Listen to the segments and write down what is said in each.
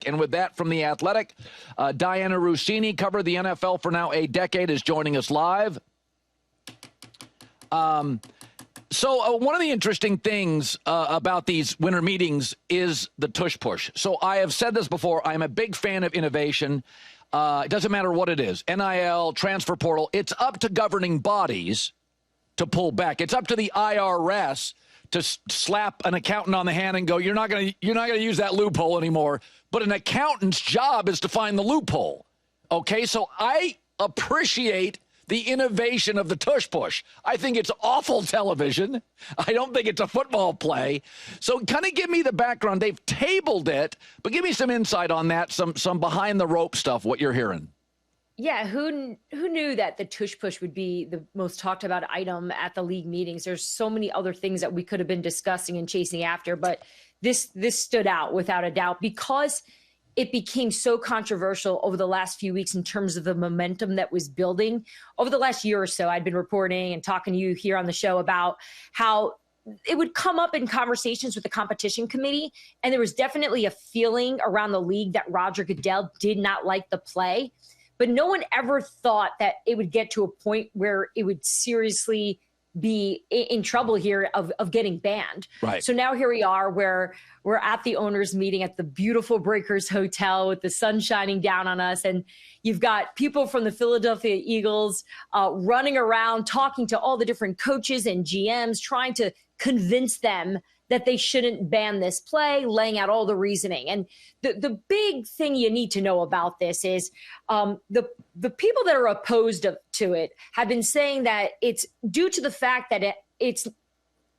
And with that from The Athletic, Dianna Russini, covered the NFL for now a decade, is joining us live. So one of the interesting things about these winter meetings is the Tush Push. So I have said this before. I am a big fan of innovation. It doesn't matter what it is. NIL, transfer portal. It's up to governing bodies to pull back. It's up to the IRS to slap an accountant on the hand and go, you're not going to use that loophole anymore. But an accountant's job is to find the loophole. Okay, so I appreciate the innovation of the Tush Push. I think it's awful television. I don't think it's a football play. So kind of give me the background. They've tabled it, but give me some insight on that, some behind the rope stuff, what you're hearing. Yeah, who knew that the Tush Push would be the most talked about item at the league meetings? There's so many other things that we could have been discussing and chasing after, but this stood out without a doubt because it became so controversial over the last few weeks in terms of the momentum that was building. Over the last year or so, I'd been reporting and talking to you here on the show about how it would come up in conversations with the competition committee. And there was definitely a feeling around the league that Roger Goodell did not like the play. But no one ever thought that it would get to a point where it would seriously be in trouble here of getting banned. Right. So now here we are where we're at the owners meeting at the beautiful Breakers Hotel with the sun shining down on us. And you've got people from the Philadelphia Eagles running around talking to all the different coaches and GMs, trying to convince them that they shouldn't ban this play, laying out all the reasoning. And the big thing you need to know about this is the people that are opposed to it have been saying that it's due to the fact that it's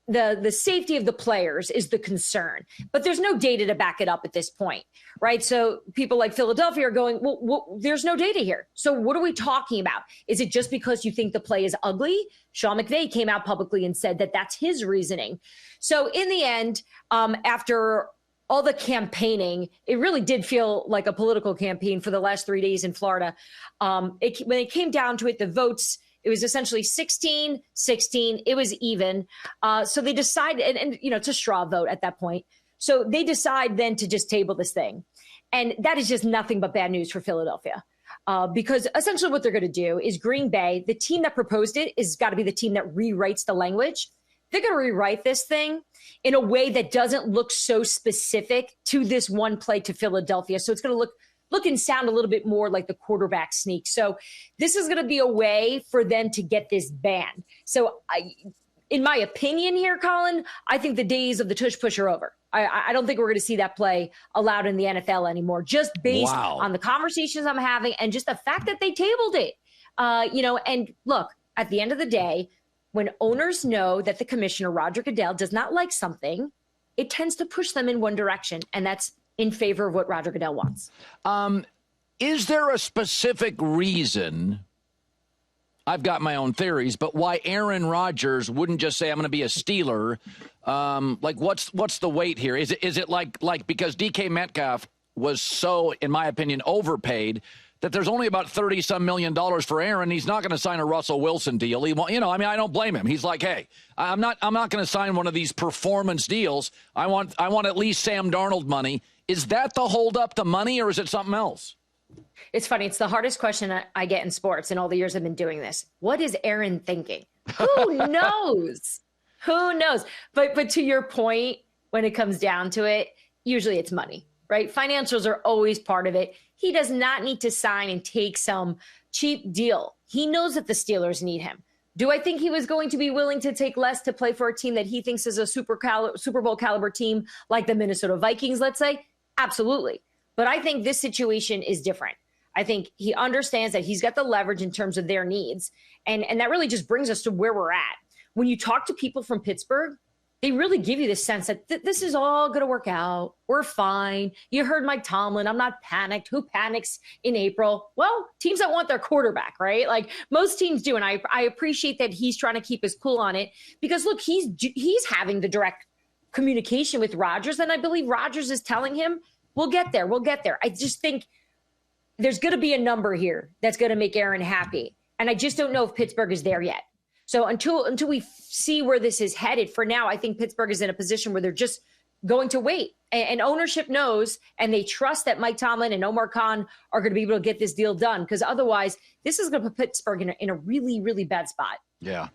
the safety of the players is the concern. But there's no data to back it up at this point, right? So people like Philadelphia are going, well, there's no data here. So what are we talking about? Is it just because you think the play is ugly? Sean McVay came out publicly and said that that's his reasoning. So in the end, after all the campaigning, it really did feel like a political campaign for the last 3 days in Florida. When it came down to it, the votes, it was essentially 16-16. It was even. So they decided, and it's a straw vote at that point. So they decide then to just table this thing. And that is just nothing but bad news for Philadelphia. Because essentially what they're going to do is Green Bay, the team that proposed it, is got to be the team that rewrites the language. They're going to rewrite this thing in a way that doesn't look so specific to this one play to Philadelphia. So it's going to look and sound a little bit more like the quarterback sneak. So this is going to be a way for them to get this banned. So in my opinion here, Colin, I think the days of the Tush Push are over. I don't think we're going to see that play allowed in the NFL anymore, just based on the conversations I'm having and just the fact that they tabled it. And look, at the end of the day, when owners know that the commissioner, Roger Goodell, does not like something, it tends to push them in one direction, and that's in favor of what Roger Goodell wants. Is there a specific reason, I've got my own theories, but why Aaron Rodgers wouldn't just say, I'm going to be a Steeler? What's the weight here? Is it like because DK Metcalf was so, in my opinion, overpaid, that there's only about $30-some million for Aaron. He's not going to sign a Russell Wilson deal. He won't, I don't blame him. He's like, hey, I'm not going to sign one of these performance deals. I want at least Sam Darnold money. Is that the holdup, the money, or is it something else? It's funny. It's the hardest question I get in sports in all the years I've been doing this. What is Aaron thinking? Who knows? Who knows? But to your point, when it comes down to it, usually it's money, right? Financials are always part of it. He does not need to sign and take some cheap deal. He knows that the Steelers need him. Do I think he was going to be willing to take less to play for a team that he thinks is a Super Bowl caliber team like the Minnesota Vikings, let's say? Absolutely. But I think this situation is different. I think he understands that he's got the leverage in terms of their needs. And that really just brings us to where we're at. When you talk to people from Pittsburgh, they really give you this sense that this is all going to work out. We're fine. You heard Mike Tomlin. I'm not panicked. Who panics in April? Well, teams that want their quarterback, right? Like most teams do. And I appreciate that he's trying to keep his cool on it because, look, he's having the direct communication with Rodgers. And I believe Rodgers is telling him, we'll get there. We'll get there. I just think there's going to be a number here that's going to make Aaron happy. And I just don't know if Pittsburgh is there yet. So until we see where this is headed, for now, I think Pittsburgh is in a position where they're just going to wait. And ownership knows, and they trust that Mike Tomlin and Omar Khan are going to be able to get this deal done, because otherwise this is going to put Pittsburgh in a really, really bad spot. Yeah.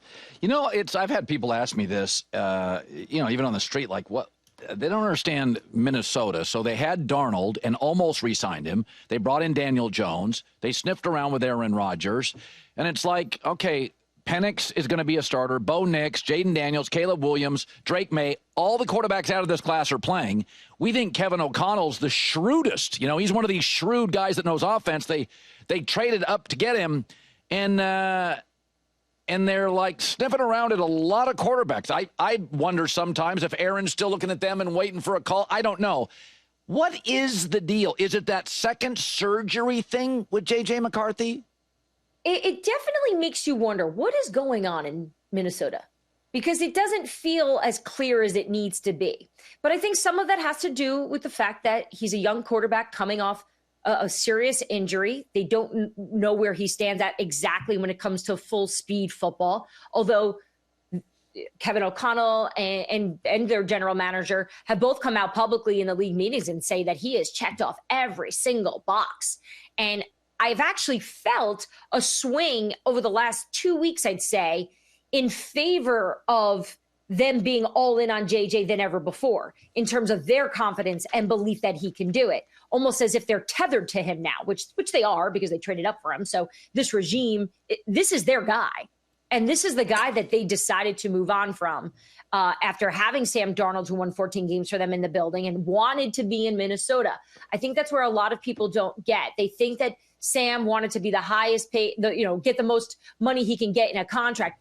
I've had people ask me this, even on the street, like, what? They don't understand Minnesota. So they had Darnold and almost re-signed him. They brought in Daniel Jones. They sniffed around with Aaron Rodgers. And it's like, okay, Penix is going to be a starter. Bo Nix, Jaden Daniels, Caleb Williams, Drake May, all the quarterbacks out of this class are playing. We think Kevin O'Connell's the shrewdest. He's one of these shrewd guys that knows offense. They traded up to get him, and they're like sniffing around at a lot of quarterbacks. I wonder sometimes if Aaron's still looking at them and waiting for a call. I don't know. What is the deal? Is it that second surgery thing with J.J. McCarthy? It definitely makes you wonder what is going on in Minnesota, because it doesn't feel as clear as it needs to be. But I think some of that has to do with the fact that he's a young quarterback coming off a serious injury. They don't know where he stands at exactly when it comes to full speed football, although Kevin O'Connell and their general manager have both come out publicly in the league meetings and say that he has checked off every single box. And I've actually felt a swing over the last 2 weeks, I'd say, in favor of them being all in on JJ than ever before in terms of their confidence and belief that he can do it, almost as if they're tethered to him now, which they are, because they traded up for him. So this regime, this is their guy. And this is the guy that they decided to move on from after having Sam Darnold, who won 14 games for them in the building and wanted to be in Minnesota. I think that's where a lot of people don't get. They think that Sam wanted to be the highest paid, get the most money he can get in a contract.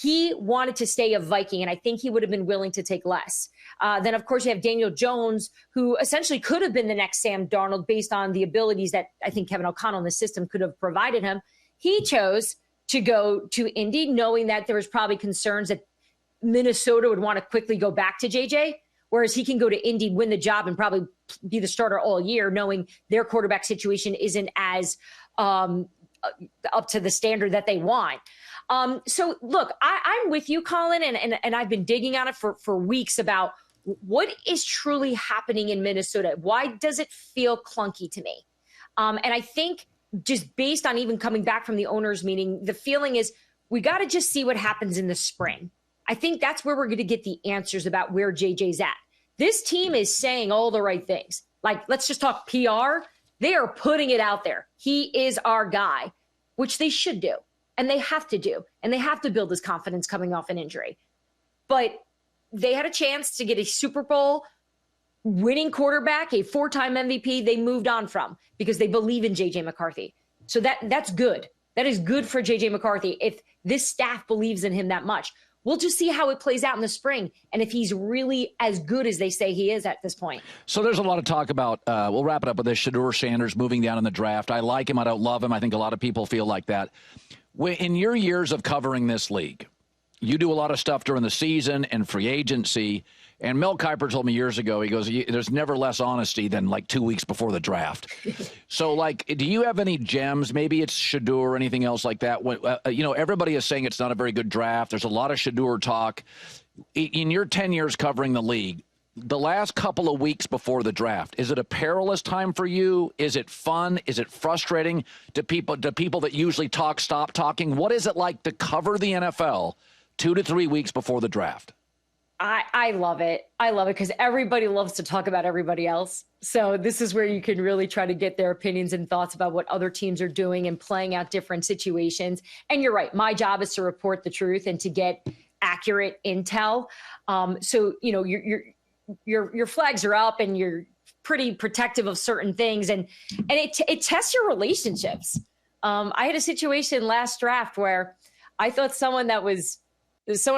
He wanted to stay a Viking, and I think he would have been willing to take less. Then, of course, you have Daniel Jones, who essentially could have been the next Sam Darnold based on the abilities that I think Kevin O'Connell in the system could have provided him. He chose to go to Indy, knowing that there was probably concerns that Minnesota would want to quickly go back to JJ, whereas he can go to Indy, win the job, and probably be the starter all year, knowing their quarterback situation isn't as up to the standard that they want. So, look, I'm with you, Colin, and I've been digging on it for weeks about what is truly happening in Minnesota. Why does it feel clunky to me? And I think just based on even coming back from the owners meeting, the feeling is we got to just see what happens in the spring. I think that's where we're going to get the answers about where JJ's at. This team is saying all the right things. Like, let's just talk PR. They are putting it out there. He is our guy, which they should do. And they have to do. And they have to build his confidence coming off an injury. But they had a chance to get a Super Bowl winning quarterback, a 4-time MVP they moved on from because they believe in J.J. McCarthy. So that's good. That is good for J.J. McCarthy if this staff believes in him that much. We'll just see how it plays out in the spring and if he's really as good as they say he is at this point. So there's a lot of talk about, we'll wrap it up with this, Shedeur Sanders moving down in the draft. I like him. I don't love him. I think a lot of people feel like that. In your years of covering this league, you do a lot of stuff during the season and free agency. And Mel Kiper told me years ago, he goes, there's never less honesty than like 2 weeks before the draft. So, like, do you have any gems? Maybe it's Shedeur or anything else like that. Everybody is saying it's not a very good draft. There's a lot of Shedeur talk. In your 10 years covering the league, the last couple of weeks before the draft, is it a perilous time for you? Is it fun? Is it frustrating? Do people that usually talk stop talking? What is it like to cover the NFL 2 to 3 weeks before the draft? I love it. I love it because everybody loves to talk about everybody else. So this is where you can really try to get their opinions and thoughts about what other teams are doing and playing out different situations. And you're right. My job is to report the truth and to get accurate intel. So, your flags are up and you're pretty protective of certain things. And it tests your relationships. I had a situation last draft where I thought someone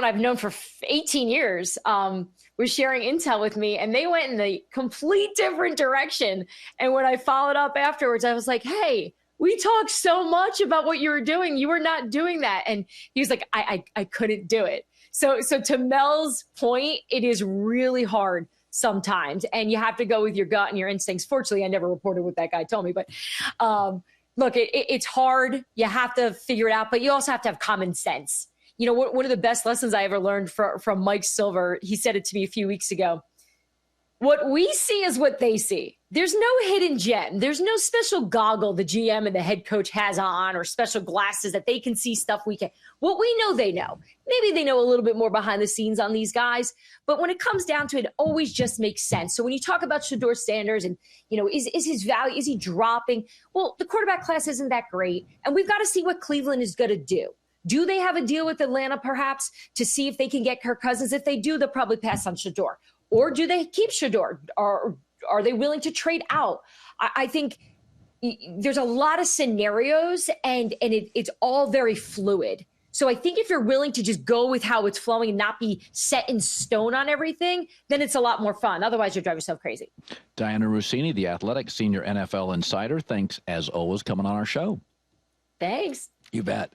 I've known for 18 years was sharing intel with me, and they went in the complete different direction. And when I followed up afterwards, I was like, hey, we talked so much about what you were doing. You were not doing that. And he was like, I couldn't do it. So to Mel's point, it is really hard sometimes, and you have to go with your gut and your instincts. Fortunately, I never reported what that guy told me, but look, it's hard. You have to figure it out, but you also have to have common sense. One of the best lessons I ever learned from Mike Silver, he said it to me a few weeks ago. What we see is what they see. There's no hidden gem. There's no special goggle the GM and the head coach has on or special glasses that they can see stuff we can. What we know, they know. Maybe they know a little bit more behind the scenes on these guys. But when it comes down to it, it always just makes sense. So when you talk about Shedeur Sanders and, is his value, is he dropping? Well, the quarterback class isn't that great. And we've got to see what Cleveland is going to do. Do they have a deal with Atlanta, perhaps, to see if they can get Kirk Cousins? If they do, they'll probably pass on Shedeur. Or do they keep Shedeur? Or are they willing to trade out? I think there's a lot of scenarios, and it's all very fluid. So I think if you're willing to just go with how it's flowing and not be set in stone on everything, then it's a lot more fun. Otherwise, you'll drive yourself crazy. Dianna Russini, The Athletic senior NFL insider. Thanks, as always, coming on our show. Thanks. You bet.